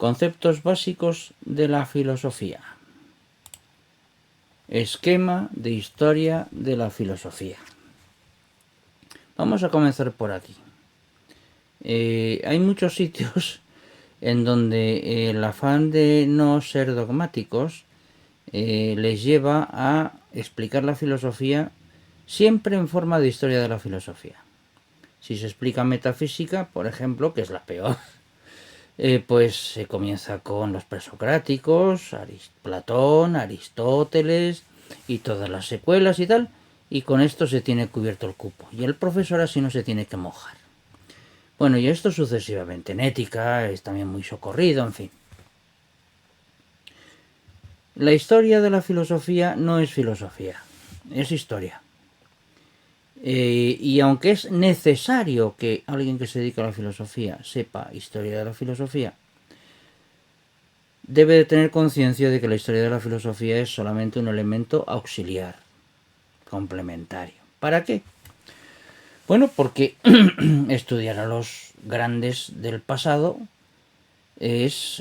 Conceptos básicos de la filosofía. Esquema de historia de la filosofía. Vamos a comenzar por aquí. Hay muchos sitios en donde el afán de no ser dogmáticos les lleva a explicar la filosofía siempre en forma de historia de la filosofía. Si se explica metafísica, por ejemplo, que es la peor, pues se comienza con los presocráticos, Platón, Aristóteles y todas las secuelas y tal, y con esto se tiene cubierto el cupo. Y el profesor así no se tiene que mojar. Bueno, y esto sucesivamente. En ética es también muy socorrido, en fin. La historia de la filosofía no es filosofía, es historia. Y aunque es necesario que alguien que se dedica a la filosofía sepa historia de la filosofía, debe de tener conciencia de que la historia de la filosofía es solamente un elemento auxiliar, complementario. ¿Para qué? Bueno, porque estudiar a los grandes del pasado es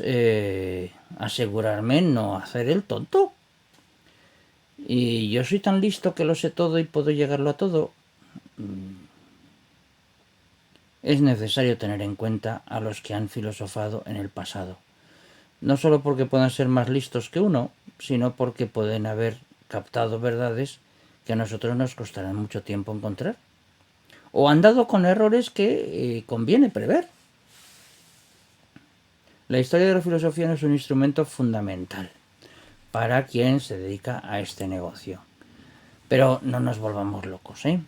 asegurarme no hacer el tonto. Y yo soy tan listo que lo sé todo y puedo llegarlo a todo. Es necesario tener en cuenta a los que han filosofado en el pasado. No solo porque puedan ser más listos que uno, sino porque pueden haber captado verdades que a nosotros nos costarán mucho tiempo encontrar. O han dado con errores que conviene prever. La historia de la filosofía no es un instrumento fundamental para quien se dedica a este negocio. Pero no nos volvamos locos, ¿eh?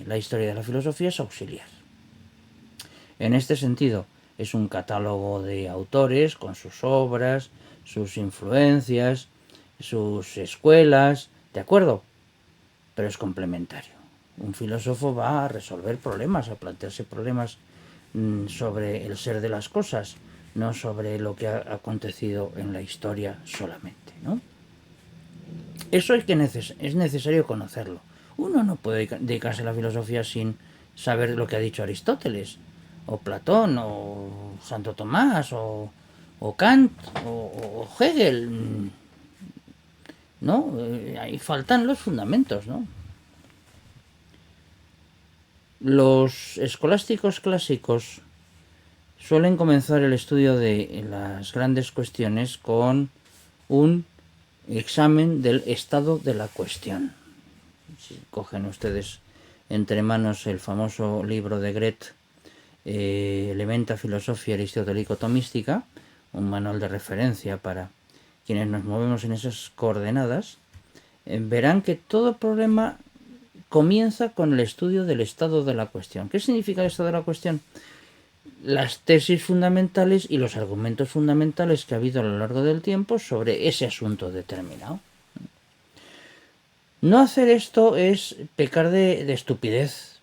La historia de la filosofía es auxiliar. En este sentido, es un catálogo de autores con sus obras, sus influencias, sus escuelas, ¿de acuerdo? Pero es complementario. Un filósofo va a resolver problemas, a plantearse problemas sobre el ser de las cosas, no sobre lo que ha acontecido en la historia solamente, ¿no? Eso es necesario conocerlo. Uno no puede dedicarse a la filosofía sin saber lo que ha dicho Aristóteles, o Platón, o Santo Tomás, o Kant, o Hegel, ¿no? Ahí faltan los fundamentos, ¿no? Los escolásticos clásicos suelen comenzar el estudio de las grandes cuestiones con un examen del estado de la cuestión. Si cogen ustedes entre manos el famoso libro de Goethe, Elementa Filosofia Aristotelico-Tomística, un manual de referencia para quienes nos movemos en esas coordenadas, verán que todo problema comienza con el estudio del estado de la cuestión. ¿Qué significa el estado de la cuestión? Las tesis fundamentales y los argumentos fundamentales que ha habido a lo largo del tiempo sobre ese asunto determinado. No hacer esto es pecar de estupidez.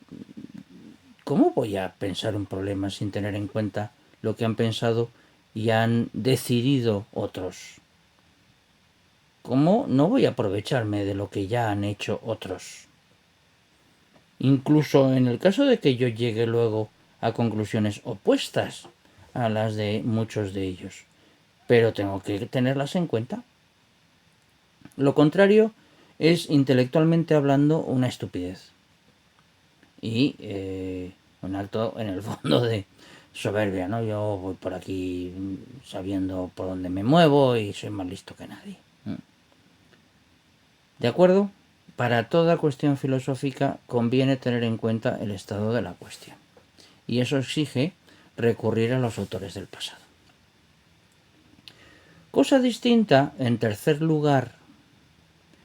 ¿Cómo voy a pensar un problema sin tener en cuenta lo que han pensado y han decidido otros? ¿Cómo no voy a aprovecharme de lo que ya han hecho otros? Incluso en el caso de que yo llegue luego a conclusiones opuestas a las de muchos de ellos. Pero tengo que tenerlas en cuenta. Lo contrario es, intelectualmente hablando, una estupidez. Y un acto, en el fondo, de soberbia, ¿no? Yo voy por aquí sabiendo por dónde me muevo y soy más listo que nadie. ¿De acuerdo? Para toda cuestión filosófica conviene tener en cuenta el estado de la cuestión. Y eso exige recurrir a los autores del pasado. Cosa distinta, en tercer lugar,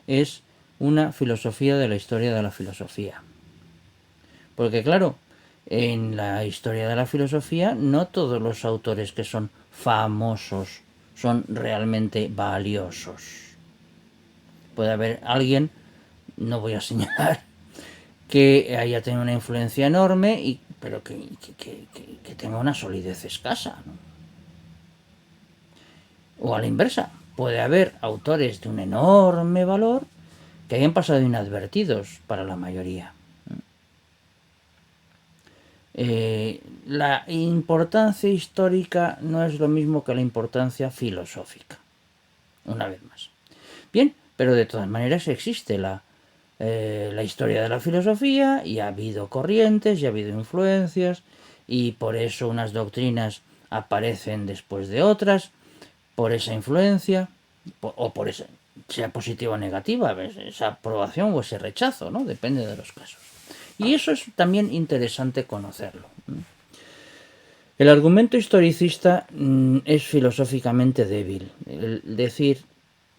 es una filosofía de la historia de la filosofía. Porque claro, en la historia de la filosofía no todos los autores que son famosos son realmente valiosos. Puede haber alguien, no voy a señalar, que haya tenido una influencia enorme, pero que tenga una solidez escasa, ¿no? O a la inversa, puede haber autores de un enorme valor que hayan pasado inadvertidos para la mayoría. La importancia histórica no es lo mismo que la importancia filosófica, una vez más. Bien, pero de todas maneras existe la historia de la filosofía y ha habido corrientes y ha habido influencias y por eso unas doctrinas aparecen después de otras, por esa influencia o por esa, sea positiva o negativa, esa aprobación o ese rechazo, ¿no? Depende de los casos. Y eso es también interesante conocerlo. El argumento historicista es filosóficamente débil. El decir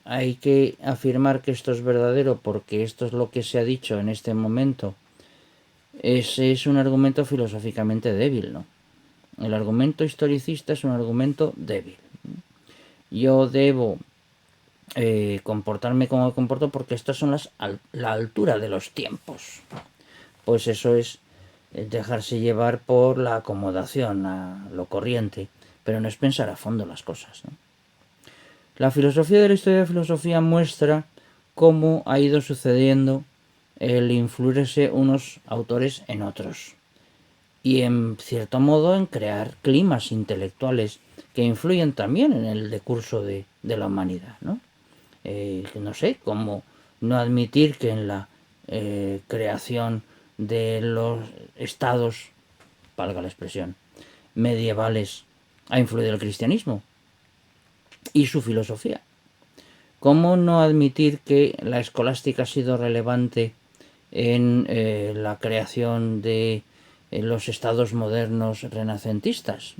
hay que afirmar que esto es verdadero porque esto es lo que se ha dicho en este momento es un argumento filosóficamente débil, ¿no? El argumento historicista es un argumento débil. Yo debo comportarme como me comporto porque estas son la altura de los tiempos. Pues eso es dejarse llevar por la acomodación, a lo corriente, pero no es pensar a fondo las cosas, ¿no? La filosofía de la historia de la filosofía muestra cómo ha ido sucediendo el influirse unos autores en otros y en cierto modo en crear climas intelectuales que influyen también en el decurso de la humanidad, ¿no? No sé, cómo no admitir que en la creación de los estados, valga la expresión, medievales ha influido el cristianismo y su filosofía. ¿Cómo no admitir que la escolástica ha sido relevante en la creación de los estados modernos renacentistas?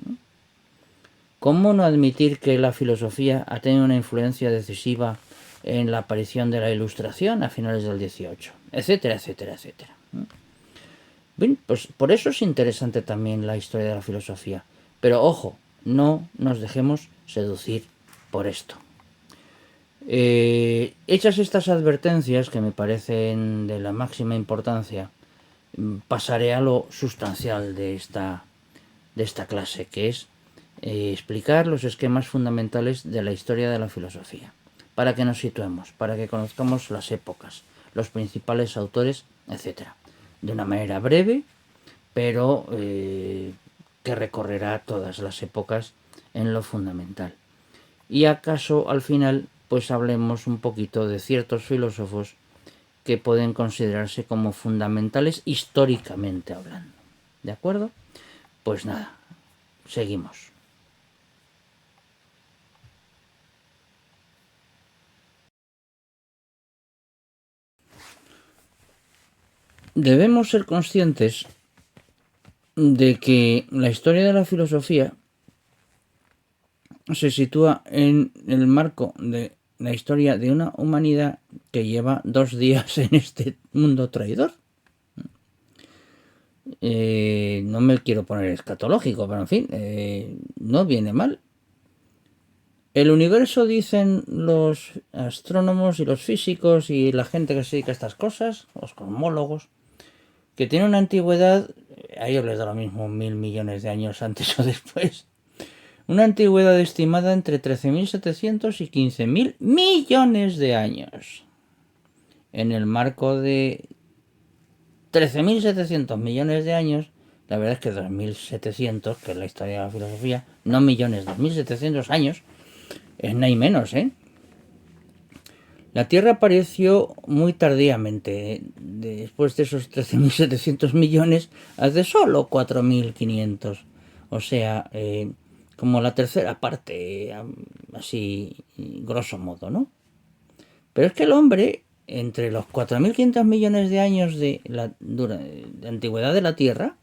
¿Cómo no admitir que la filosofía ha tenido una influencia decisiva en la aparición de la Ilustración a finales del XVIII? Etcétera, etcétera, etcétera. Bien, pues por eso es interesante también la historia de la filosofía. Pero ojo, no nos dejemos seducir por esto. Hechas estas advertencias, que me parecen de la máxima importancia, pasaré a lo sustancial de esta clase, que es explicar los esquemas fundamentales de la historia de la filosofía, para que nos situemos, para que conozcamos las épocas, los principales autores, etc. De una manera breve, pero que recorrerá todas las épocas en lo fundamental. Y acaso al final pues hablemos un poquito de ciertos filósofos que pueden considerarse como fundamentales históricamente hablando. ¿De acuerdo? Pues nada, seguimos. Debemos ser conscientes de que la historia de la filosofía se sitúa en el marco de la historia de una humanidad que lleva 2 días en este mundo traidor. No me quiero poner escatológico, pero en fin, no viene mal. El universo, dicen los astrónomos y los físicos y la gente que se dedica a estas cosas, los cosmólogos, que tiene una antigüedad, a ellos les da lo mismo 1.000 millones de años antes o después, una antigüedad estimada entre 13.700 y 15.000 millones de años. En el marco de 13.700 millones de años, la verdad es que 2.700, que es la historia de la filosofía, no millones, 2.700 años, es nada y menos, ¿eh? La Tierra apareció muy tardíamente, después de esos 13.700 millones, hace solo 4.500. O sea, como la tercera parte, así grosso modo, ¿no? Pero es que el hombre, entre los 4.500 millones de años de antigüedad de la Tierra,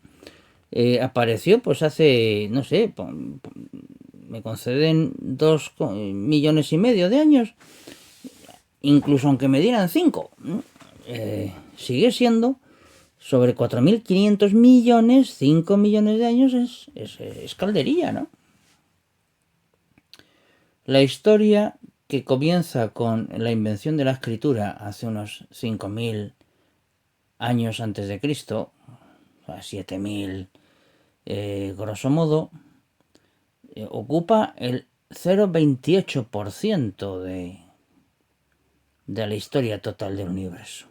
apareció pues hace, no sé, me conceden 2,5 millones de años, incluso aunque me dieran 5, sigue siendo sobre 4.500 millones, 5 millones de años es calderilla, ¿no? La historia, que comienza con la invención de la escritura hace unos 5.000 años antes de Cristo, a 7.000 grosso modo, ocupa el 0,28% de la historia total del universo.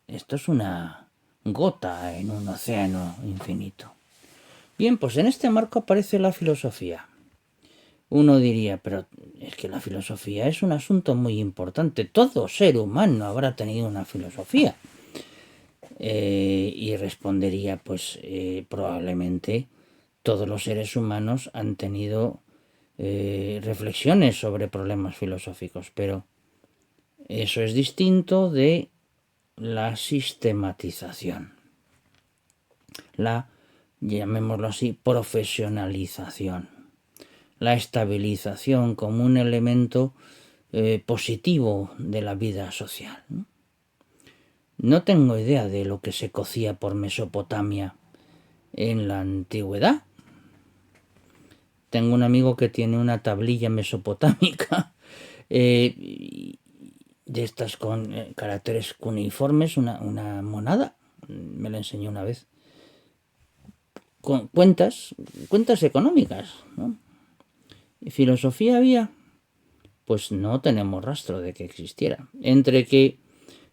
Esto es una gota en un océano infinito. Bien, pues en este marco aparece la filosofía. Uno diría, pero es que la filosofía es un asunto muy importante. Todo ser humano habrá tenido una filosofía. Y respondería, pues probablemente todos los seres humanos han tenido reflexiones sobre problemas filosóficos, pero eso es distinto de la sistematización, la, llamémoslo así, profesionalización, la estabilización como un elemento positivo de la vida social. No tengo idea de lo que se cocía por Mesopotamia en la antigüedad. Tengo un amigo que tiene una tablilla mesopotámica de estas con caracteres cuneiformes, una monada, me la enseñó una vez, con cuentas económicas, ¿no? ¿Y filosofía había? Pues no tenemos rastro de que existiera. Entre que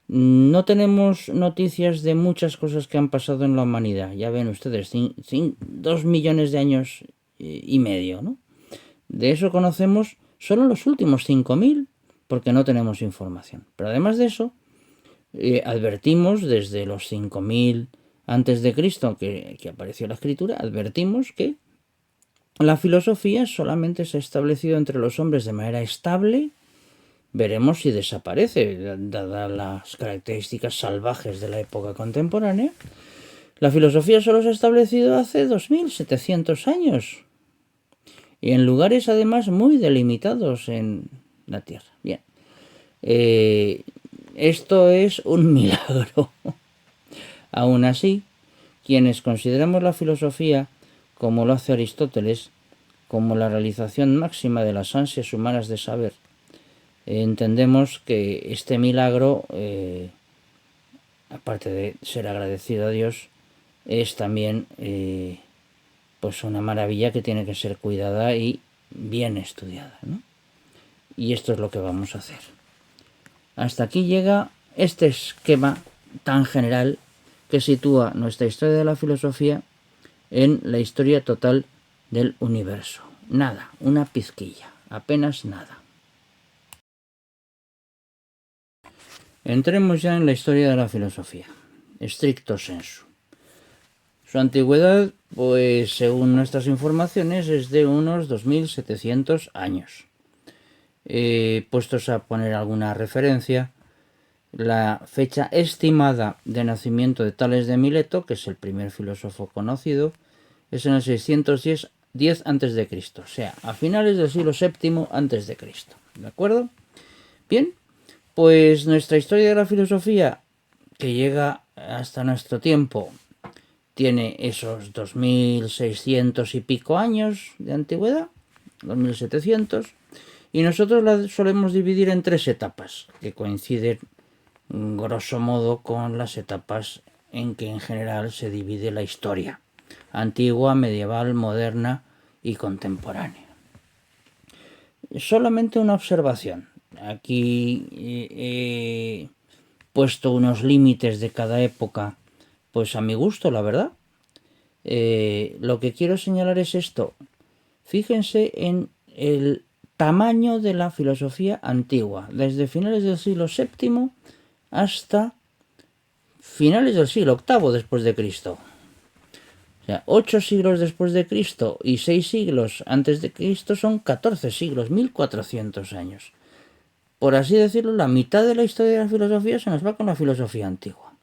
no tenemos noticias de muchas cosas que han pasado en la humanidad, ya ven ustedes, 2 millones de años y medio, ¿no? De eso conocemos solo los últimos 5.000 porque no tenemos información. Pero además de eso, advertimos desde los 5.000 antes de Cristo que apareció la escritura, advertimos que la filosofía solamente se ha establecido entre los hombres de manera estable. Veremos si desaparece, dadas las características salvajes de la época contemporánea. La filosofía solo se ha establecido hace 2.700 años. Y en lugares además muy delimitados en la Tierra. Bien. Esto es un milagro. Aún así, quienes consideramos la filosofía, como lo hace Aristóteles, como la realización máxima de las ansias humanas de saber, entendemos que este milagro, aparte de ser agradecido a Dios, es también pues una maravilla que tiene que ser cuidada y bien estudiada, ¿no? Y esto es lo que vamos a hacer. Hasta aquí llega este esquema tan general que sitúa nuestra historia de la filosofía en la historia total del universo. Nada, una pizquilla, apenas nada. Entremos ya en la historia de la filosofía, stricto sensu. Su antigüedad, pues según nuestras informaciones, es de unos 2.700 años. Puestos a poner alguna referencia, la fecha estimada de nacimiento de Tales de Mileto, que es el primer filósofo conocido, es en el 610 a.C., o sea, a finales del siglo VII a.C. ¿De acuerdo? Bien, pues nuestra historia de la filosofía, que llega hasta nuestro tiempo, tiene esos 2.600 y pico años de antigüedad, 2.700, y nosotros la solemos dividir en 3 etapas, que coinciden grosso modo con las etapas en que en general se divide la historia: antigua, medieval, moderna y contemporánea. Solamente una observación. Aquí he puesto unos límites de cada época, pues a mi gusto, la verdad. Lo que quiero señalar es esto. Fíjense en el tamaño de la filosofía antigua, desde finales del siglo VII hasta finales del siglo VIII después de Cristo. O sea, 8 siglos después de Cristo y 6 siglos antes de Cristo son 14 siglos, 1.400 años. Por así decirlo, la mitad de la historia de la filosofía se nos va con la filosofía antigua.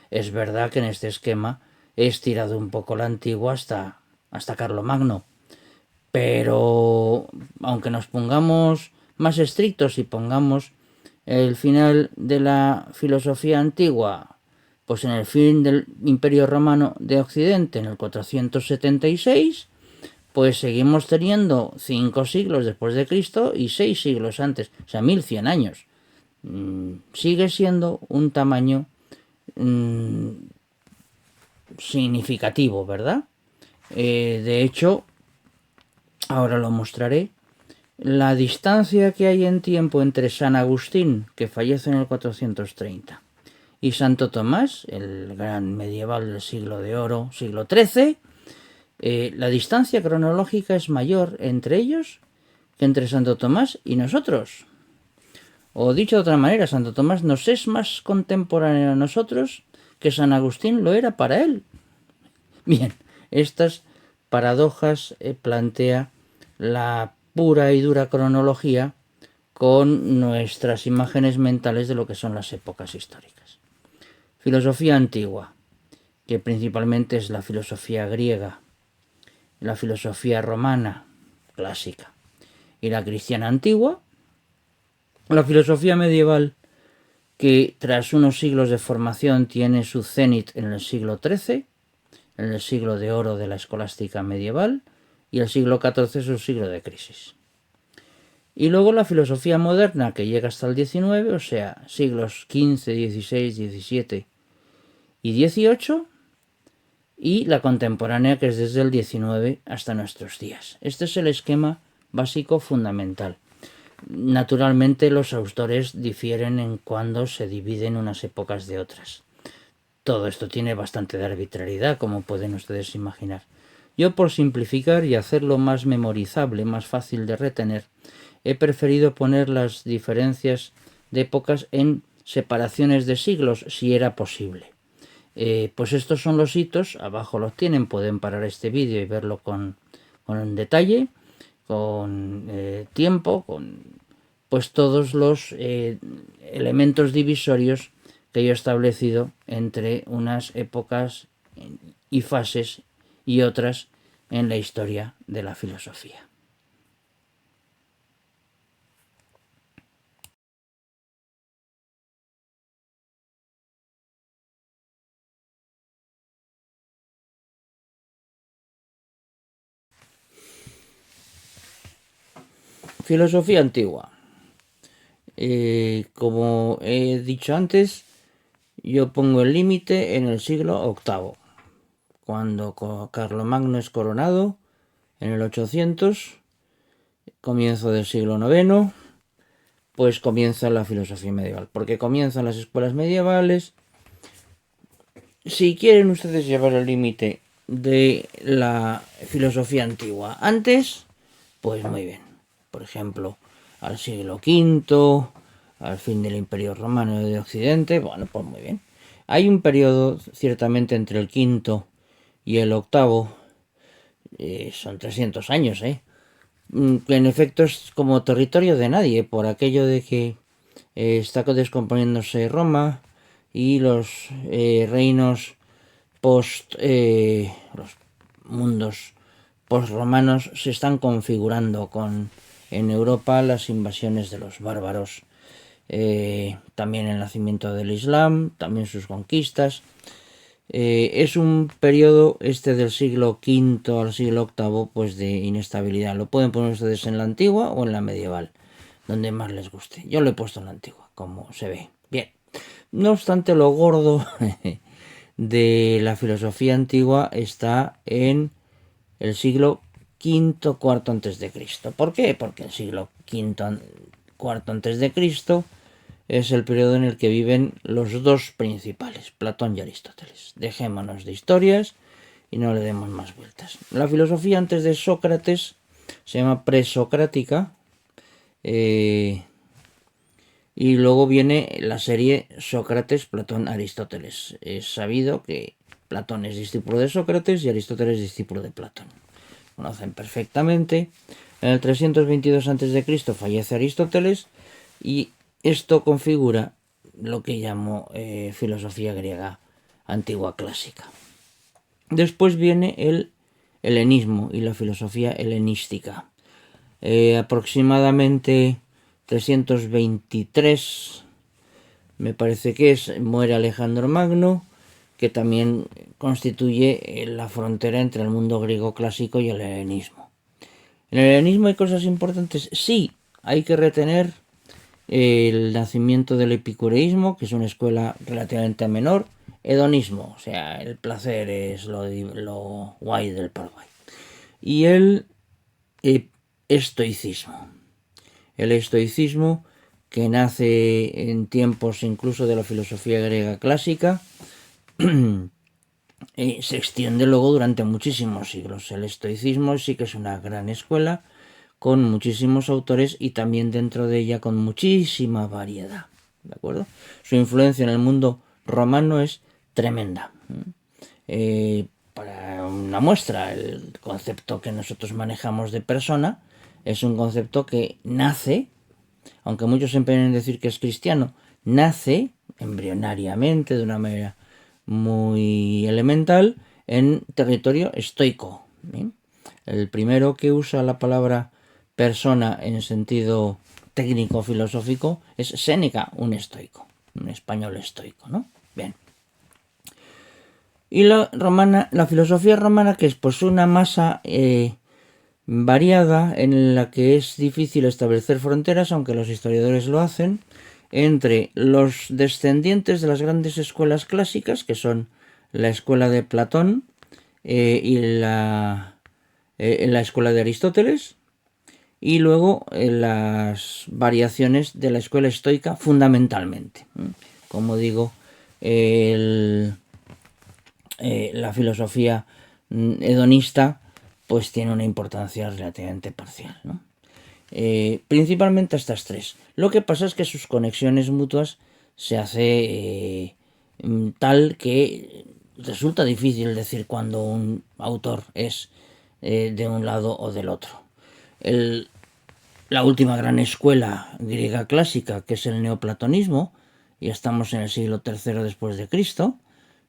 Es verdad que en este esquema he estirado un poco la antigua hasta Carlomagno, pero aunque nos pongamos más estrictos y pongamos el final de la filosofía antigua pues en el fin del Imperio Romano de Occidente, en el 476, pues seguimos teniendo 5 siglos después de Cristo y 6 siglos antes, o sea, 1.100 años. Sigue siendo un tamaño significativo, ¿verdad? De hecho, ahora lo mostraré, la distancia que hay en tiempo entre San Agustín, que fallece en el 430, y Santo Tomás, el gran medieval del siglo de oro, siglo XIII, la distancia cronológica es mayor entre ellos que entre Santo Tomás y nosotros. O dicho de otra manera, Santo Tomás nos es más contemporáneo a nosotros que San Agustín lo era para él. Bien, estas paradojas plantea la pura y dura cronología con nuestras imágenes mentales de lo que son las épocas históricas. Filosofía antigua, que principalmente es la filosofía griega, la filosofía romana clásica y la cristiana antigua, la filosofía medieval, que tras unos siglos de formación tiene su cenit en el siglo XIII, en el siglo de oro de la escolástica medieval, y el siglo XIV es un siglo de crisis. Y luego la filosofía moderna, que llega hasta el XIX, o sea, siglos XV, XVI, XVII y XVIII, y la contemporánea, que es desde el XIX hasta nuestros días. Este es el esquema básico fundamental. Naturalmente los autores difieren en cuándo se dividen unas épocas de otras. Todo esto tiene bastante de arbitrariedad, como pueden ustedes imaginar. Yo, por simplificar y hacerlo más memorizable, más fácil de retener, he preferido poner las diferencias de épocas en separaciones de siglos, si era posible. Pues estos son los hitos, abajo los tienen, pueden parar este vídeo y verlo con detalle, con tiempo, con pues todos los elementos divisorios que yo he establecido entre unas épocas y fases y otras en la historia de la filosofía. Filosofía antigua. Como he dicho antes, yo pongo el límite en el siglo VIII, cuando Carlomagno es coronado en el 800, comienzo del siglo IX, pues comienza la filosofía medieval, porque comienzan las escuelas medievales. Si quieren ustedes llevar el límite de la filosofía antigua antes, pues muy bien. Por ejemplo, al siglo V, al fin del Imperio Romano de Occidente, bueno, pues muy bien. Hay un periodo, ciertamente, entre el V y el VIII, son 300 años, que en efecto es como territorio de nadie, por aquello de que está descomponiéndose Roma y los reinos los mundos post-romanos se están configurando en Europa las invasiones de los bárbaros, también el nacimiento del Islam, también sus conquistas. Es un periodo del siglo V al siglo VIII pues de inestabilidad. Lo pueden poner ustedes en la antigua o en la medieval, donde más les guste. Yo lo he puesto en la antigua, como se ve. Bien. No obstante, lo gordo de la filosofía antigua está en el siglo V, IV antes de Cristo. ¿Por qué? Porque el siglo V, IV antes de Cristo es el periodo en el que viven los dos principales, Platón y Aristóteles. Dejémonos de historias y no le demos más vueltas. La filosofía antes de Sócrates se llama presocrática, y luego viene la serie Sócrates, Platón, Aristóteles. Es sabido que Platón es discípulo de Sócrates y Aristóteles es discípulo de Platón. Conocen perfectamente. En el 322 a.C. fallece Aristóteles y esto configura lo que llamo filosofía griega antigua clásica. Después viene el helenismo y la filosofía helenística. Aproximadamente 323, me parece que muere Alejandro Magno, que también constituye la frontera entre el mundo griego clásico y el helenismo. ¿En el helenismo hay cosas importantes? Sí, hay que retener el nacimiento del epicureísmo, que es una escuela relativamente menor, hedonismo, o sea, el placer es lo guay del par guay, y el estoicismo. El estoicismo que nace en tiempos incluso de la filosofía griega clásica, se extiende luego durante muchísimos siglos. El estoicismo sí que es una gran escuela con muchísimos autores y también dentro de ella con muchísima variedad. ¿De acuerdo? Su influencia en el mundo romano es tremenda. Para una muestra, el concepto que nosotros manejamos de persona es un concepto que nace, aunque muchos se empeñan en decir que es cristiano, nace embrionariamente de una manera muy elemental en territorio estoico. El primero que usa la palabra persona en sentido técnico filosófico es Séneca, un estoico, un español estoico, ¿no? Bien. Y la filosofía romana, que es pues una masa variada en la que es difícil establecer fronteras, aunque los historiadores lo hacen, entre los descendientes de las grandes escuelas clásicas, que son la escuela de Platón y la escuela de Aristóteles, y luego las variaciones de la escuela estoica fundamentalmente. Como digo, la filosofía hedonista pues tiene una importancia relativamente parcial, ¿no? Principalmente estas tres. Lo que pasa es que sus conexiones mutuas se hace tal que resulta difícil decir cuando un autor es de un lado o del otro. La última gran escuela griega clásica, que es el neoplatonismo, y estamos en el siglo III después de Cristo,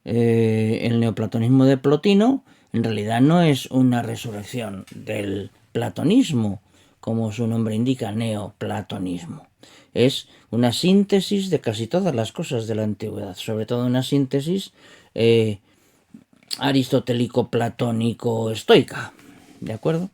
el neoplatonismo de Plotino en realidad no es una resurrección del platonismo, como su nombre indica, neoplatonismo. Es una síntesis de casi todas las cosas de la antigüedad, sobre todo una síntesis aristotélico-platónico-estoica. ¿De acuerdo?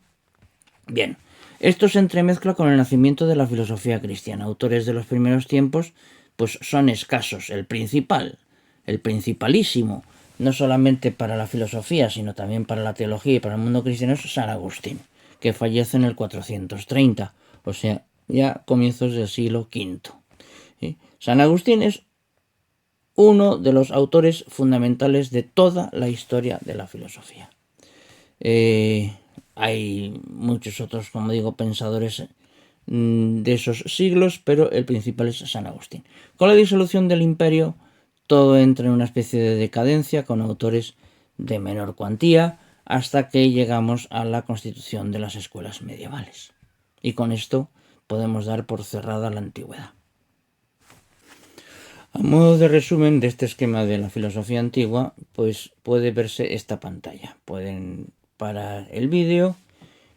Bien, esto se entremezcla con el nacimiento de la filosofía cristiana. Autores de los primeros tiempos pues son escasos. El principalísimo, no solamente para la filosofía, sino también para la teología y para el mundo cristiano, es San Agustín, que fallece en el 430, o sea, ya comienzos del siglo V. ¿Sí? San Agustín es uno de los autores fundamentales de toda la historia de la filosofía. Hay muchos otros, como digo, pensadores de esos siglos, pero el principal es San Agustín. Con la disolución del imperio, todo entra en una especie de decadencia con autores de menor cuantía hasta que llegamos a la constitución de las escuelas medievales. Y con esto podemos dar por cerrada la antigüedad. A modo de resumen de este esquema de la filosofía antigua, pues puede verse esta pantalla. Pueden parar el vídeo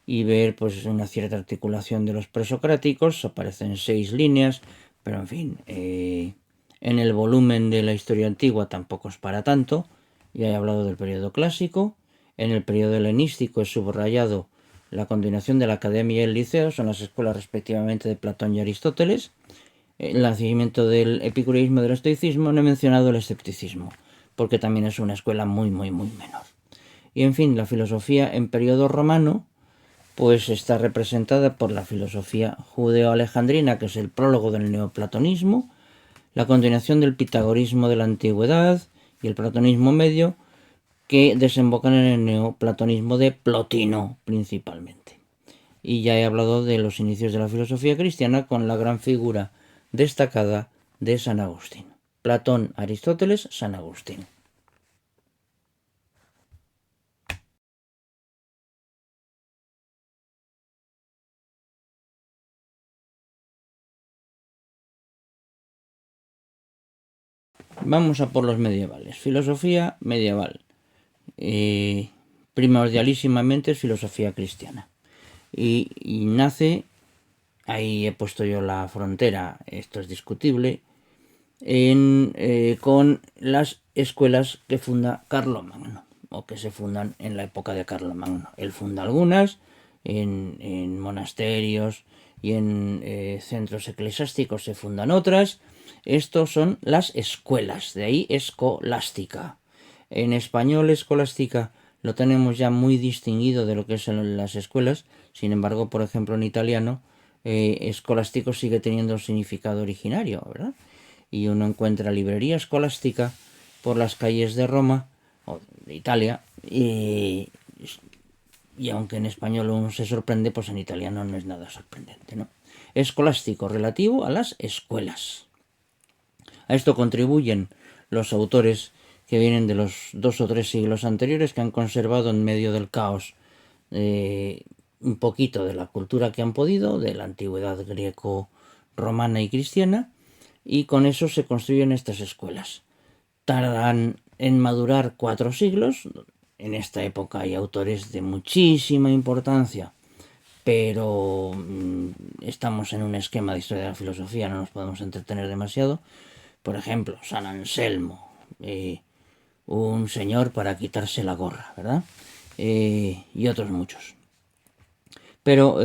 y ver pues una cierta articulación de los presocráticos. Aparecen 6 líneas, pero en fin, en el volumen de la historia antigua tampoco es para tanto. Ya he hablado del periodo clásico. En el periodo helenístico es subrayado la continuación de la academia y el liceo, son las escuelas respectivamente de Platón y Aristóteles. El nacimiento del epicureísmo y del estoicismo. No he mencionado el escepticismo, porque también es una escuela muy menor. Y en fin, la filosofía en periodo romano pues está representada por la filosofía judeo-alejandrina, que es el prólogo del neoplatonismo, la continuación del pitagorismo de la antigüedad y el platonismo medio, que desembocan en el neoplatonismo de Plotino principalmente. Y ya he hablado de los inicios de la filosofía cristiana con la gran figura destacada de San Agustín. Platón, Aristóteles, San Agustín. Vamos a por los medievales. Filosofía medieval. Primordialísimamente es filosofía cristiana. Y nace, ahí he puesto yo la frontera, esto es discutible, con las escuelas que funda Carlomagno, o que se fundan en la época de Carlomagno. Él funda algunas en monasterios y en centros eclesiásticos se fundan otras. Estos son las escuelas, de ahí escolástica. En español escolástica lo tenemos ya muy distinguido de lo que son las escuelas. Sin embargo, por ejemplo, en italiano escolástico sigue teniendo un significado originario, ¿verdad? Y uno encuentra librería escolástica por las calles de Roma o de Italia, y aunque en español uno se sorprende, pues en italiano no es nada sorprendente, ¿no? Escolástico, relativo a las escuelas. A esto contribuyen los autores que vienen de los 2 o 3 siglos anteriores, que han conservado en medio del caos un poquito de la cultura que han podido, de la antigüedad greco-romana y cristiana, y con eso se construyen estas escuelas. Tardan en madurar 4 siglos. En esta época hay autores de muchísima importancia, pero estamos en un esquema de historia de la filosofía, no nos podemos entretener demasiado. Por ejemplo, San Anselmo, un señor para quitarse la gorra, ¿verdad? Y otros muchos. Pero,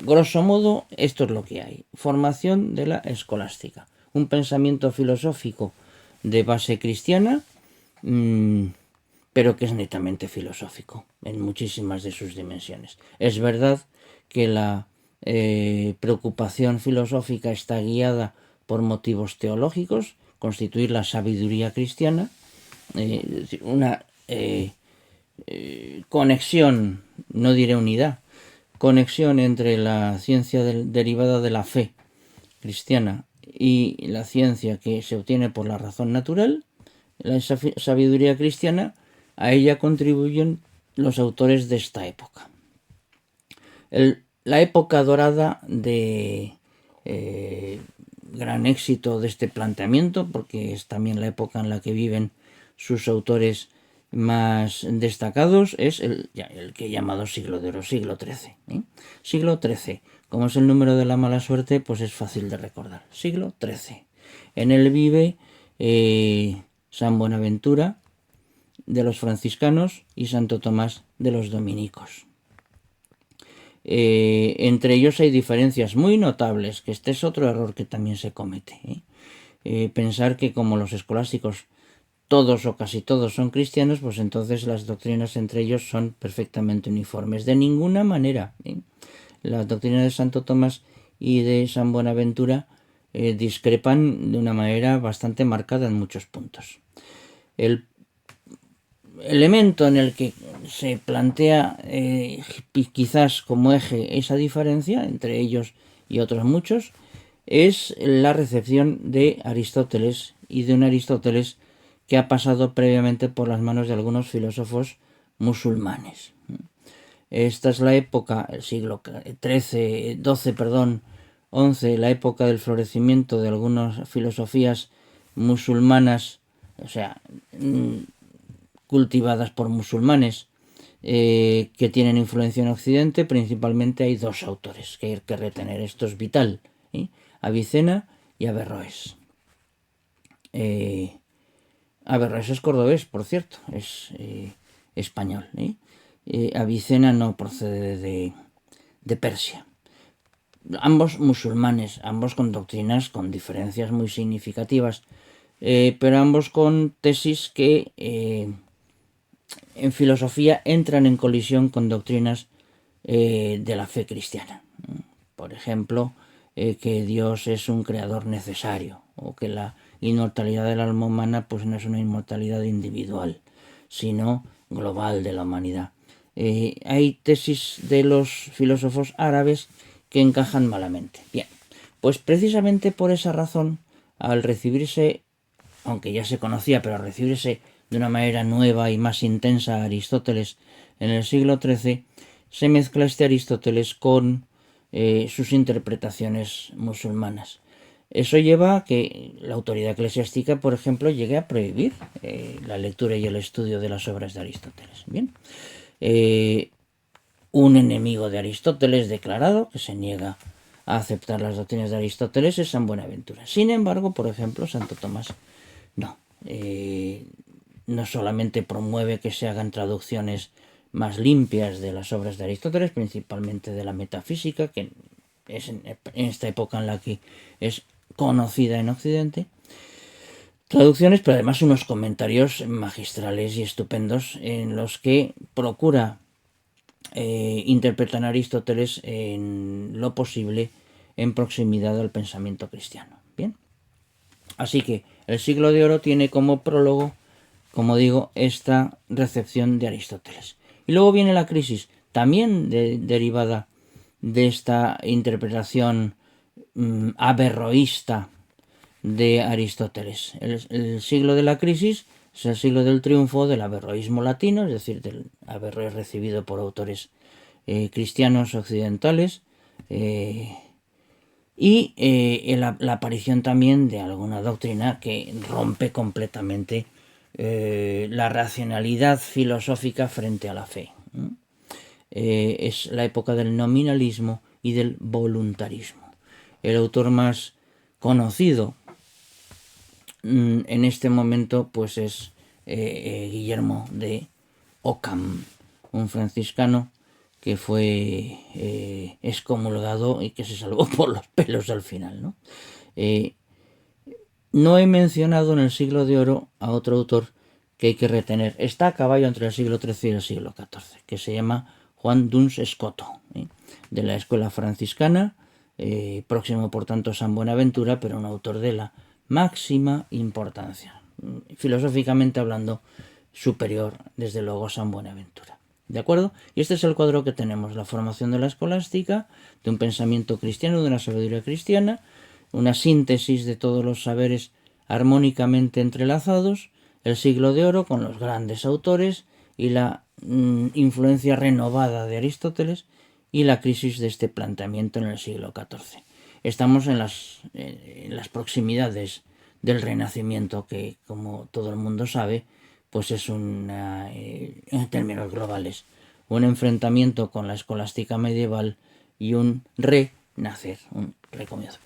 grosso modo, esto es lo que hay. Formación de la escolástica. Un pensamiento filosófico de base cristiana, pero que es netamente filosófico en muchísimas de sus dimensiones. Es verdad que la preocupación filosófica está guiada por motivos teológicos, constituir la sabiduría cristiana, una conexión, no diré unidad, conexión entre la ciencia derivada de la fe cristiana y la ciencia que se obtiene por la razón natural, la sabiduría cristiana. A ella contribuyen los autores de esta época. La época dorada de gran éxito de este planteamiento, porque es también la época en la que viven sus autores más destacados, es el que he llamado siglo de oro, siglo XIII. Siglo XIII, como es el número de la mala suerte, pues es fácil de recordar. Siglo XIII. En él vive San Buenaventura de los franciscanos y Santo Tomás de los dominicos. Entre ellos hay diferencias muy notables, que este es otro error que también se comete. Pensar que como los escolásticos todos o casi todos son cristianos, pues entonces las doctrinas entre ellos son perfectamente uniformes. De ninguna manera. La doctrina de Santo Tomás y de San Buenaventura discrepan de una manera bastante marcada en muchos puntos. El elemento en el que se plantea quizás como eje esa diferencia entre ellos y otros muchos es la recepción de Aristóteles, y de un Aristóteles que ha pasado previamente por las manos de algunos filósofos musulmanes. Esta es la época, el siglo XII, XI, la época del florecimiento de algunas filosofías musulmanas, o sea, cultivadas por musulmanes, que tienen influencia en Occidente. Principalmente hay 2 autores que hay que retener. Esto es vital: Avicena y Averroes. Averroes es cordobés, por cierto, es español. Avicena no procede de Persia. Ambos musulmanes, ambos con doctrinas con diferencias muy significativas, pero ambos con tesis que en filosofía entran en colisión con doctrinas de la fe cristiana. Por ejemplo, que Dios es un creador necesario, o que la inmortalidad del alma humana pues no es una inmortalidad individual, sino global de la humanidad. Hay tesis de los filósofos árabes que encajan malamente. Bien, pues precisamente por esa razón, al recibirse, aunque ya se conocía, pero al recibirse de una manera nueva y más intensa a Aristóteles en el siglo XIII, se mezcla este Aristóteles con sus interpretaciones musulmanas. Eso lleva a que la autoridad eclesiástica, por ejemplo, llegue a prohibir la lectura y el estudio de las obras de Aristóteles. Bien, un enemigo de Aristóteles declarado, que se niega a aceptar las doctrinas de Aristóteles, es San Buenaventura. Sin embargo, por ejemplo, Santo Tomás no. No solamente promueve que se hagan traducciones más limpias de las obras de Aristóteles, principalmente de la metafísica, que es en esta época en la que es conocida en Occidente, traducciones, pero además unos comentarios magistrales y estupendos en los que procura interpretan a Aristóteles en lo posible en proximidad al pensamiento cristiano. Bien, así que el siglo de oro tiene como prólogo, como digo, esta recepción de Aristóteles. Y luego viene la crisis, también derivada de esta interpretación averroísta de Aristóteles. El siglo de la crisis es el siglo del triunfo del averroísmo latino, es decir, del Averroes recibido por autores cristianos occidentales, y la aparición también de alguna doctrina que rompe completamente la racionalidad filosófica frente a la fe. Es la época del nominalismo y del voluntarismo. El autor más conocido en este momento pues es Guillermo de Ockham, un franciscano que fue excomulgado y que se salvó por los pelos al final, ¿no? No he mencionado en el siglo de oro a otro autor que hay que retener. Está a caballo entre el siglo XIII y el siglo XIV, que se llama Juan Duns Scoto, de la escuela franciscana, próximo por tanto a San Buenaventura, pero un autor de la máxima importancia, filosóficamente hablando, superior desde luego a San Buenaventura. ¿De acuerdo? Y este es el cuadro que tenemos: la formación de la escolástica, de un pensamiento cristiano, de una sabiduría cristiana, una síntesis de todos los saberes armónicamente entrelazados, el siglo de oro con los grandes autores y la influencia renovada de Aristóteles y la crisis de este planteamiento en el siglo XIV. Estamos en las proximidades del Renacimiento, que, como todo el mundo sabe, pues es en términos globales, un enfrentamiento con la escolástica medieval y un renacer, un recomienzo.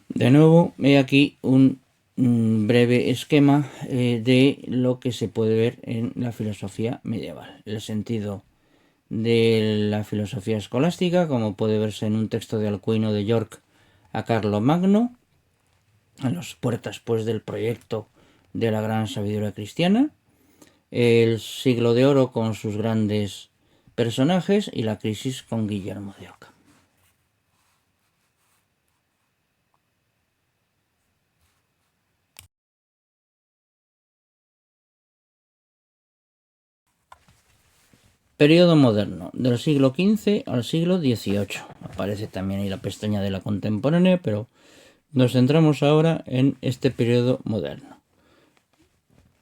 De nuevo, he aquí un breve esquema de lo que se puede ver en la filosofía medieval. El sentido de la filosofía escolástica, como puede verse en un texto de Alcuino de York a Carlomagno, a las puertas pues del proyecto de la gran sabiduría cristiana, el siglo de oro con sus grandes personajes y la crisis con Guillermo de Ockham. Periodo moderno, del siglo XV al siglo XVIII. Aparece también ahí la pestaña de la contemporánea, pero nos centramos ahora en este periodo moderno.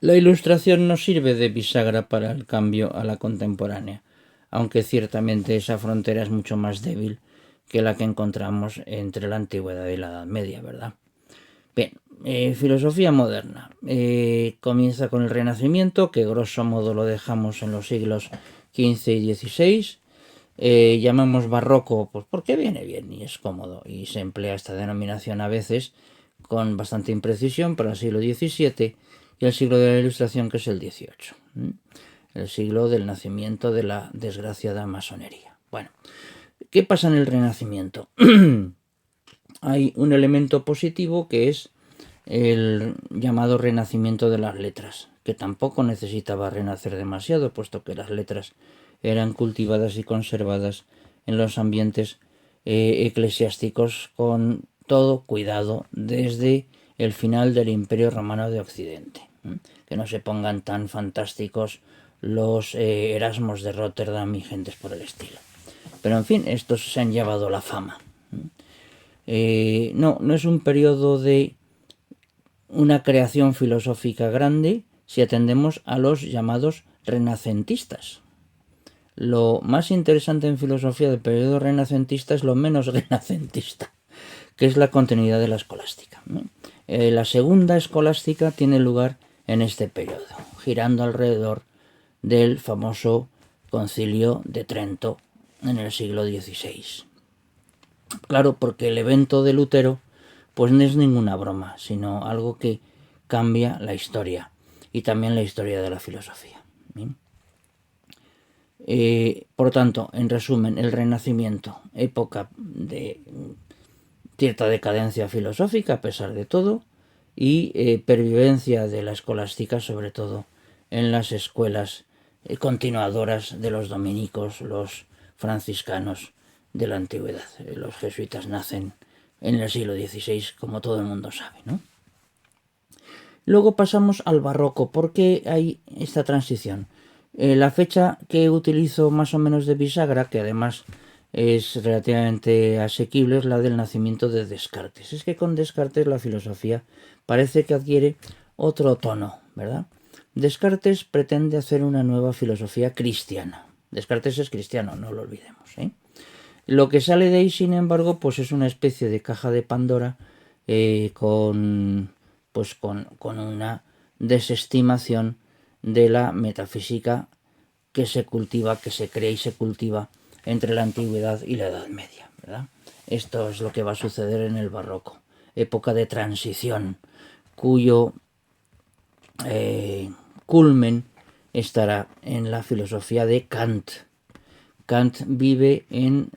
La Ilustración nos sirve de bisagra para el cambio a la contemporánea, aunque ciertamente esa frontera es mucho más débil que la que encontramos entre la Antigüedad y la Edad Media, ¿verdad? Bien, filosofía moderna. Comienza con el Renacimiento, que grosso modo lo dejamos en los siglos XV y XVI. Llamamos barroco pues porque viene bien y es cómodo, y se emplea esta denominación a veces con bastante imprecisión para el siglo XVII y el siglo de la Ilustración, que es el XVIII, el siglo del nacimiento de la desgraciada masonería. Bueno, ¿qué pasa en el Renacimiento? Hay un elemento positivo que es el llamado renacimiento de las letras, que tampoco necesitaba renacer demasiado, puesto que las letras eran cultivadas y conservadas en los ambientes eclesiásticos con todo cuidado desde el final del Imperio Romano de Occidente. Que no se pongan tan fantásticos los Erasmos de Rotterdam y gentes por el estilo. Pero en fin, estos se han llevado la fama. No es un periodo de una creación filosófica grande si atendemos a los llamados renacentistas. Lo más interesante en filosofía del periodo renacentista es lo menos renacentista, que es la continuidad de la escolástica. La segunda escolástica tiene lugar en este periodo, girando alrededor del famoso Concilio de Trento en el siglo XVI. Claro, porque el evento de Lutero pues no es ninguna broma, sino algo que cambia la historia y también la historia de la filosofía. Por tanto, en resumen, el Renacimiento, época de cierta decadencia filosófica a pesar de todo, y pervivencia de la escolástica, sobre todo en las escuelas continuadoras de los dominicos, los franciscanos de la antigüedad. Los jesuitas nacen en el siglo XVI, como todo el mundo sabe, ¿no? Luego pasamos al barroco. ¿Por qué hay esta transición? La fecha que utilizo más o menos de bisagra, que además es relativamente asequible, es la del nacimiento de Descartes. Es que con Descartes la filosofía parece que adquiere otro tono, ¿verdad? Descartes pretende hacer una nueva filosofía cristiana. Descartes es cristiano, no lo olvidemos, ¿eh? Lo que sale de ahí, sin embargo, pues es una especie de caja de Pandora con una desestimación de la metafísica que se cultiva, que se crea y se cultiva entre la antigüedad y la Edad Media, ¿verdad? Esto es lo que va a suceder en el barroco, época de transición, cuyo culmen estará en la filosofía de Kant. Kant vive en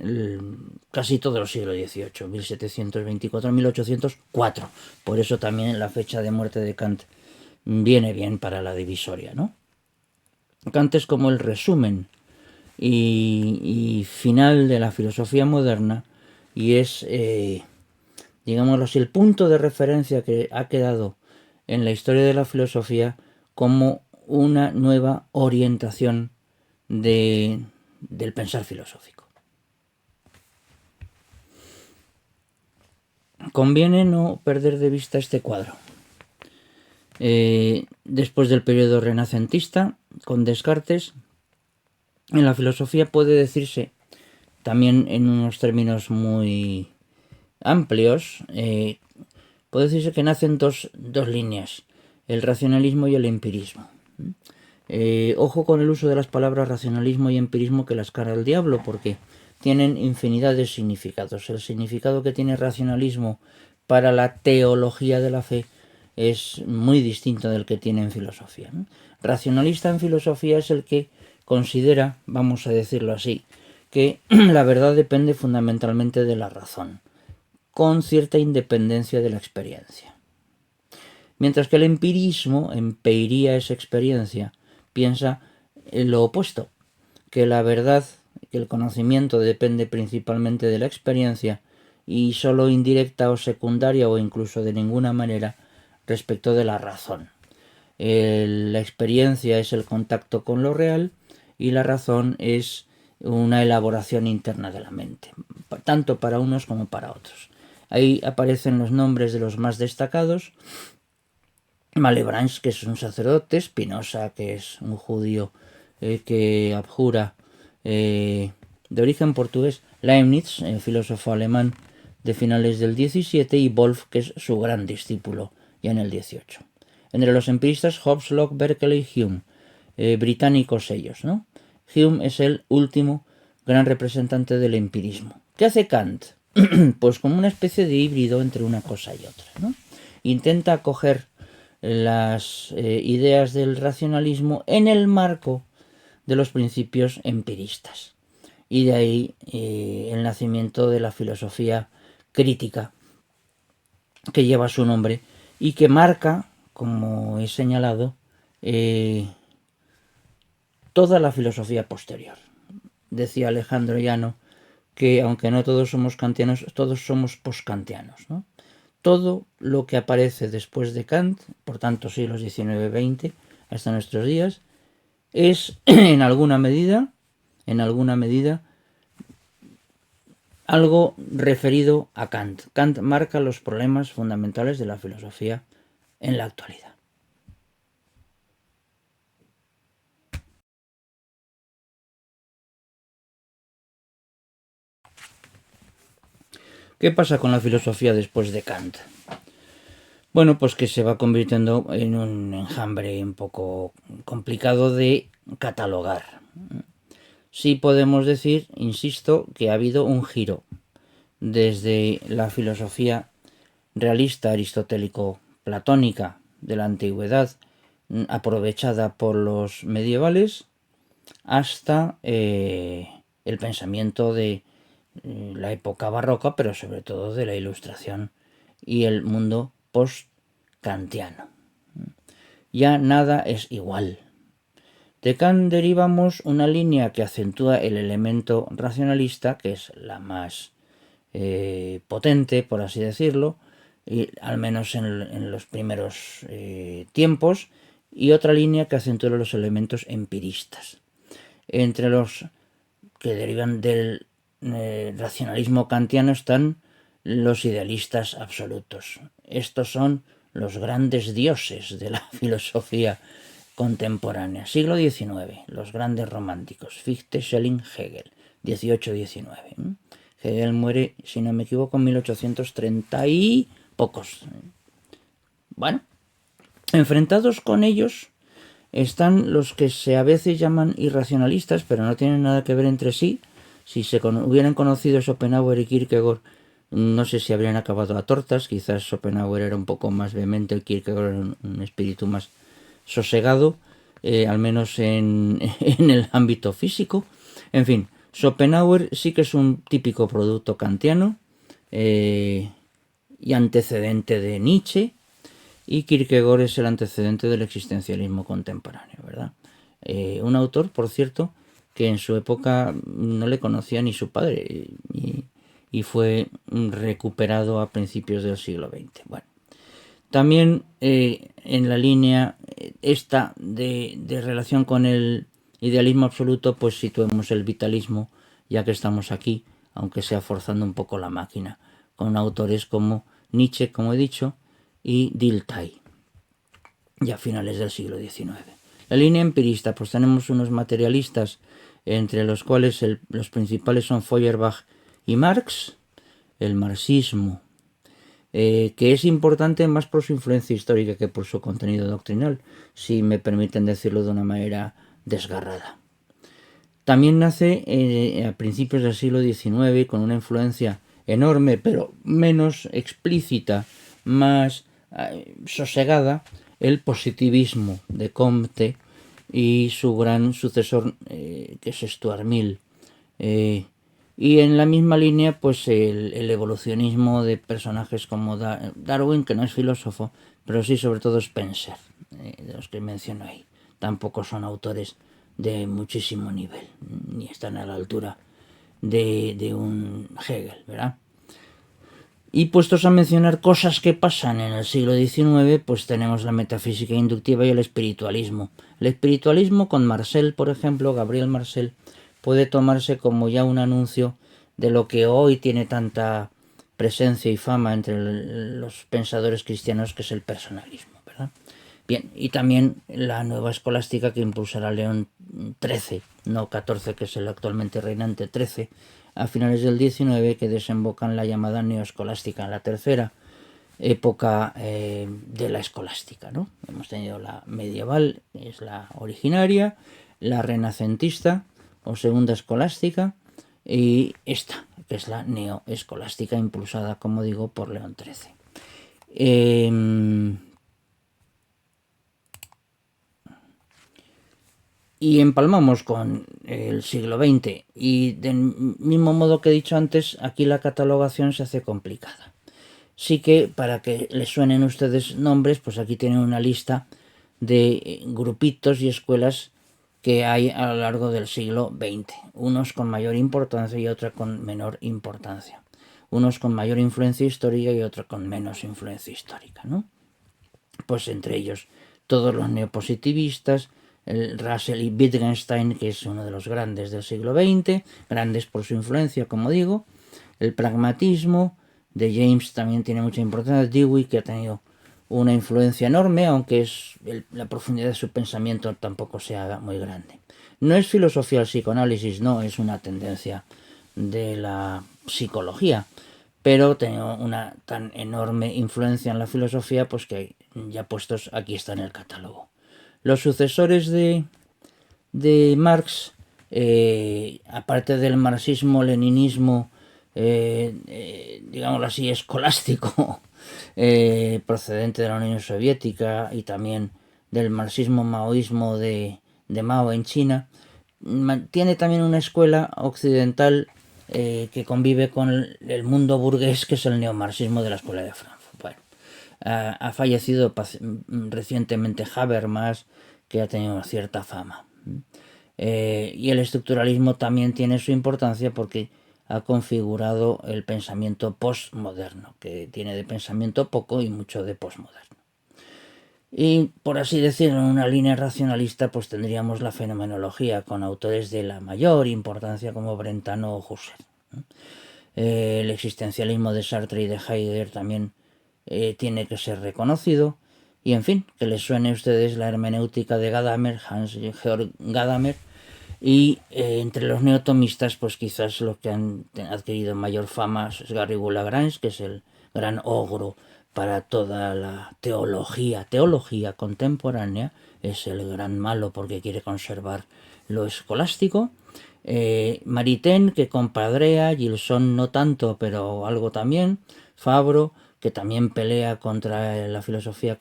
casi todo el siglo XVIII, 1724-1804. Por eso también la fecha de muerte de Kant viene bien para la divisoria, ¿no? Kant es como el resumen y final de la filosofía moderna y es, digámoslo así, el punto de referencia que ha quedado en la historia de la filosofía como una nueva orientación del pensar filosófico. Conviene no perder de vista este cuadro. Después del periodo renacentista, con Descartes, en la filosofía puede decirse, también en unos términos muy amplios, puede decirse que nacen dos líneas, el racionalismo y el empirismo. Ojo con el uso de las palabras racionalismo y empirismo, que las cara al diablo, porque tienen infinidad de significados. El significado que tiene racionalismo para la teología de la fe es muy distinto del que tiene en filosofía, ¿no? Racionalista en filosofía es el que considera, vamos a decirlo así, que la verdad depende fundamentalmente de la razón, con cierta independencia de la experiencia. Mientras que el empirismo, empeiría esa experiencia, piensa en lo opuesto, que la verdad, que el conocimiento depende principalmente de la experiencia y solo indirecta o secundaria o incluso de ninguna manera respecto de la razón. La experiencia es el contacto con lo real y la razón es una elaboración interna de la mente, tanto para unos como para otros. Ahí aparecen los nombres de los más destacados: Malebranche, que es un sacerdote; Spinoza, que es un judío que abjura, de origen portugués; Leibniz, filósofo alemán de finales del XVII; y Wolff, que es su gran discípulo ya en el XVIII. Entre los empiristas, Hobbes, Locke, Berkeley y Hume, británicos ellos, ¿no? Hume es el último gran representante del empirismo. ¿Qué hace Kant? Pues como una especie de híbrido entre una cosa y otra, ¿no? Intenta coger las ideas del racionalismo en el marco de los principios empiristas. Y de ahí el nacimiento de la filosofía crítica que lleva su nombre y que marca, como he señalado, toda la filosofía posterior. Decía Alejandro Llano que aunque no todos somos kantianos, todos somos postkantianos, ¿no? Todo lo que aparece después de Kant, por tanto siglos XIX-XX hasta nuestros días, es en alguna medida algo referido a Kant. Kant marca los problemas fundamentales de la filosofía en la actualidad. ¿Qué pasa con la filosofía después de Kant? Bueno, pues que se va convirtiendo en un enjambre un poco complicado de catalogar. Sí podemos decir, insisto, que ha habido un giro desde la filosofía realista aristotélico-platónica de la antigüedad, aprovechada por los medievales, hasta el pensamiento de la época barroca, pero sobre todo de la Ilustración y el mundo post-kantiano. Ya nada es igual. De Kant derivamos una línea que acentúa el elemento racionalista, que es la más potente, por así decirlo, y al menos en los primeros tiempos, y otra línea que acentúa los elementos empiristas. Entre los que derivan del racionalismo kantiano están los idealistas absolutos. Estos son los grandes dioses de la filosofía contemporánea. Siglo XIX, los grandes románticos, Fichte, Schelling, Hegel, 18-19. Hegel muere, si no me equivoco, en 1830 y pocos. Bueno, enfrentados con ellos están los que a veces llaman irracionalistas, pero no tienen nada que ver entre sí. Si se hubieran conocido Schopenhauer y Kierkegaard, no sé si habrían acabado a tortas. Quizás Schopenhauer era un poco más vehemente, el Kierkegaard era un espíritu más sosegado, al menos en el ámbito físico. En fin, Schopenhauer sí que es un típico producto kantiano y antecedente de Nietzsche, y Kierkegaard es el antecedente del existencialismo contemporáneo, ¿verdad? Un autor, por cierto, que en su época no le conocía ni su padre y fue recuperado a principios del siglo XX. Bueno, también en la línea esta de relación con el idealismo absoluto, pues situemos el vitalismo, ya que estamos aquí, aunque sea forzando un poco la máquina, con autores como Nietzsche, como he dicho, y Dilthey, ya a finales del siglo XIX. La línea empirista, pues tenemos unos materialistas, entre los cuales los principales son Feuerbach y Marx, el marxismo, que es importante más por su influencia histórica que por su contenido doctrinal, si me permiten decirlo de una manera desgarrada. También nace a principios del siglo XIX con una influencia enorme, pero menos explícita, más sosegada, el positivismo de Comte y su gran sucesor, que es Stuart Mill. Y en la misma línea, pues el evolucionismo de personajes como Darwin, que no es filósofo, pero sí sobre todo Spencer, de los que menciono ahí. Tampoco son autores de muchísimo nivel, ni están a la altura de un Hegel, ¿verdad? Y puestos a mencionar cosas que pasan en el siglo XIX, pues tenemos la metafísica inductiva y el espiritualismo. El espiritualismo con Marcel, por ejemplo, Gabriel Marcel, puede tomarse como ya un anuncio de lo que hoy tiene tanta presencia y fama entre los pensadores cristianos, que es el personalismo, ¿verdad? Bien, y también la nueva escolástica que impulsará León XIII, no XIV, que es el actualmente reinante, XIII, a finales del XIX, que desembocan la llamada neoescolástica, la tercera época de la escolástica, ¿no? Hemos tenido la medieval, que es la originaria, la renacentista o segunda escolástica, y esta, que es la neoescolástica, impulsada, como digo, por León XIII. Y empalmamos con el siglo XX, y del mismo modo que he dicho antes, aquí la catalogación se hace complicada. Sí que, para que les suenen ustedes nombres, pues aquí tienen una lista de grupitos y escuelas que hay a lo largo del siglo XX, unos con mayor importancia y otros con menor importancia, unos con mayor influencia histórica y otros con menos influencia histórica, ¿no? Pues entre ellos todos los neopositivistas, el Russell y Wittgenstein, que es uno de los grandes del siglo XX, grandes por su influencia, como digo, el pragmatismo de James también tiene mucha importancia, Dewey, que ha tenido una influencia enorme, aunque la profundidad de su pensamiento tampoco sea muy grande. No es filosofía el psicoanálisis, no, es una tendencia de la psicología, pero tiene una tan enorme influencia en la filosofía, pues que ya puestos aquí está en el catálogo. Los sucesores de Marx, aparte del marxismo-leninismo, digámoslo así, escolástico, procedente de la Unión Soviética, y también del marxismo-maoísmo de Mao en China, tiene también una escuela occidental que convive con el mundo burgués, que es el neomarxismo de la Escuela de Frankfurt. Bueno, ha fallecido recientemente Habermas, que ha tenido cierta fama. Y el estructuralismo también tiene su importancia porque ha configurado el pensamiento postmoderno, que tiene de pensamiento poco y mucho de postmoderno. Y, por así decirlo, en una línea racionalista, pues tendríamos la fenomenología, con autores de la mayor importancia como Brentano o Husserl. El existencialismo de Sartre y de Heidegger también tiene que ser reconocido. Y, en fin, que les suene a ustedes la hermenéutica de Gadamer, Hans-Georg Gadamer. Y entre los neotomistas, pues quizás los que han adquirido mayor fama es Garrigou Lagrange, que es el gran ogro para toda la teología contemporánea, es el gran malo porque quiere conservar lo escolástico. Maritain, que compadrea, Gilson no tanto, pero algo también, Fabro, que también pelea contra la filosofía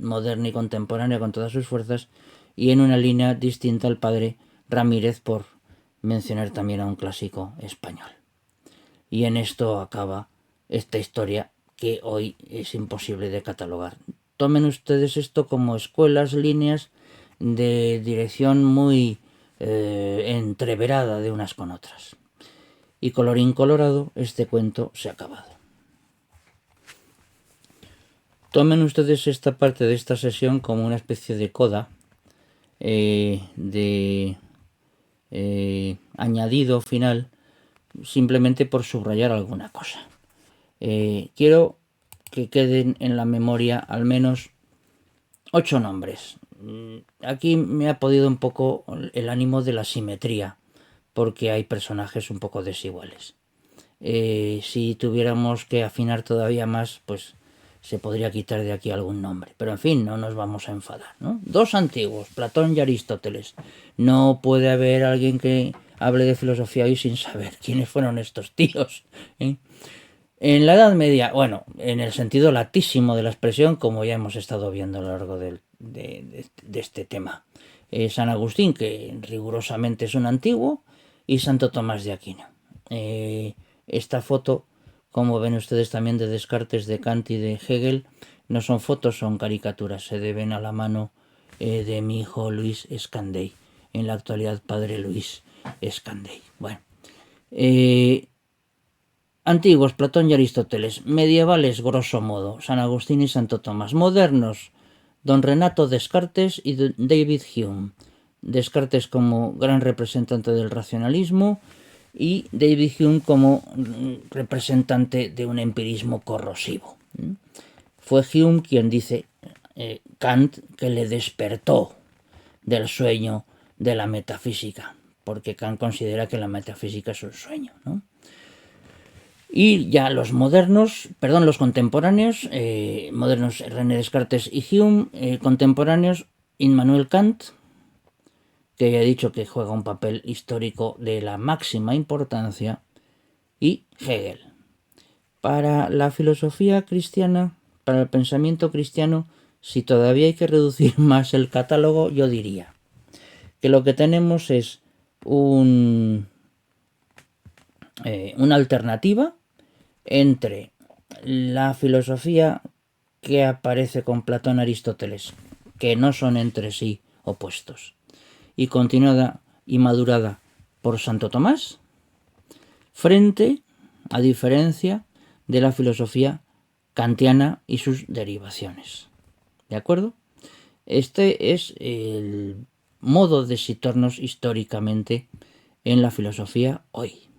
moderna y contemporánea con todas sus fuerzas, y en una línea distinta al padre Ramírez, por mencionar también a un clásico español. Y en esto acaba esta historia que hoy es imposible de catalogar. Tomen ustedes esto como escuelas, líneas de dirección muy entreverada de unas con otras. Y colorín colorado, este cuento se ha acabado. Tomen ustedes esta parte de esta sesión como una especie de coda, de añadido final, simplemente por subrayar alguna cosa. Quiero que queden en la memoria al menos 8 nombres. Aquí me ha podido un poco el ánimo de la simetría, porque hay personajes un poco desiguales. Si tuviéramos que afinar todavía más, pues se podría quitar de aquí algún nombre. Pero en fin, no nos vamos a enfadar, ¿no? 2 antiguos, Platón y Aristóteles. No puede haber alguien que hable de filosofía hoy sin saber quiénes fueron estos tíos, ¿eh? En la Edad Media, bueno, en el sentido latísimo de la expresión, como ya hemos estado viendo a lo largo de este tema. San Agustín, que rigurosamente es un antiguo, y Santo Tomás de Aquino. Esta foto, como ven ustedes también de Descartes, de Kant y de Hegel, no son fotos, son caricaturas, se deben a la mano de mi hijo Luis Escandey, en la actualidad padre Luis Escandey. Bueno, antiguos, Platón y Aristóteles. Medievales, grosso modo, San Agustín y Santo Tomás. Modernos, don Renato Descartes y David Hume. Descartes como gran representante del racionalismo y David Hume como representante de un empirismo corrosivo. Fue Hume quien dice Kant que le despertó del sueño de la metafísica, porque Kant considera que la metafísica es un sueño, ¿no? Y ya los contemporáneos, modernos René Descartes y Hume, contemporáneos Immanuel Kant, que ya he dicho que juega un papel histórico de la máxima importancia, y Hegel. Para la filosofía cristiana, para el pensamiento cristiano, si todavía hay que reducir más el catálogo, yo diría que lo que tenemos es una alternativa entre la filosofía que aparece con Platón y Aristóteles, que no son entre sí opuestos, y continuada y madurada por Santo Tomás, frente, a diferencia de la filosofía kantiana y sus derivaciones. ¿De acuerdo? Este es el modo de situarnos históricamente en la filosofía hoy.